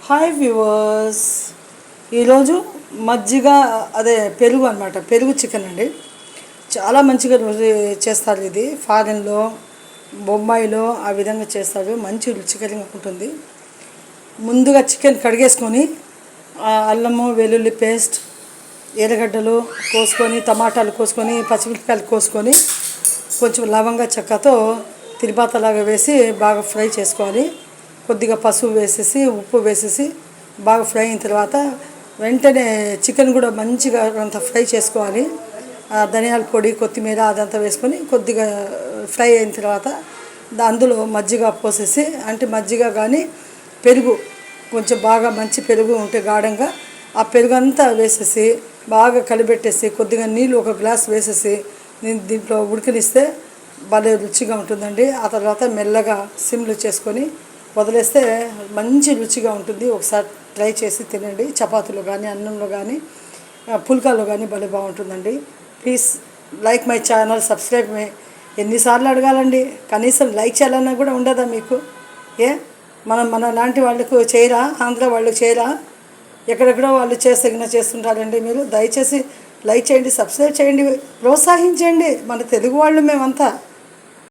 Hi viewers, ఈరోజు మజ్జిగ అదే పెరుగు అనమాట. పెరుగు చికెన్ అండి. చాలా మంచిగా చేస్తారు. ఇది ఫారెన్లో, బొంబాయిలో ఆ విధంగా చేస్తారు. మంచి రుచికరంగా ఉంటుంది. ముందుగా చికెన్ కడిగేసుకొని అల్లము వెల్లుల్లి పేస్ట్, ఎర్రగడ్డలు కోసుకొని, టమాటాలు కోసుకొని, పచ్చిమిరపకాయలు కోసుకొని, కొంచెం లవంగ చెక్కతో తిరుపాతలాగా వేసి బాగా ఫ్రై చేసుకోవాలి. కొద్దిగా పసుపు వేసేసి, ఉప్పు వేసేసి బాగా ఫ్రై అయిన తర్వాత వెంటనే చికెన్ కూడా మంచిగా అంత ఫ్రై చేసుకోవాలి. ధనియాల పొడి, కొత్తిమీర అదంతా వేసుకొని కొద్దిగా ఫ్రై అయిన తర్వాత అందులో మజ్జిగ పోసేసి, అంటే మజ్జిగ కానీ పెరుగు కొంచెం బాగా మంచి పెరుగు ఉంటే గాఢంగా ఆ పెరుగు అంతా వేసేసి బాగా కలిపెట్టేసి కొద్దిగా నీళ్ళు ఒక గ్లాస్ వేసేసి దీంట్లో ఉడికనిస్తే భలే రుచిగా ఉంటుందండి. ఆ తర్వాత మెల్లగా సిమ్లు చేసుకొని వదిలేస్తే మంచి రుచిగా ఉంటుంది. ఒకసారి ట్రై చేసి తినండి. చపాతీలో కానీ, అన్నంలో కానీ, పుల్కాలో కానీ భలే బాగుంటుందండి. Please like my channel, subscribe my. ఎన్నిసార్లు అడగాలండి? కనీసం లైక్ చేయాలన్నా కూడా ఉండదా మీకు? మన లాంటి వాళ్ళకు చేయరా? ఆంధ్ర వాళ్ళకు చేయరా? ఎక్కడెక్కడో వాళ్ళు చేస్తుంటారండి. మీరు దయచేసి లైక్ చేయండి, సబ్స్క్రైబ్ చేయండి, ప్రోత్సహించండి. మన తెలుగు వాళ్ళు మేమంతా.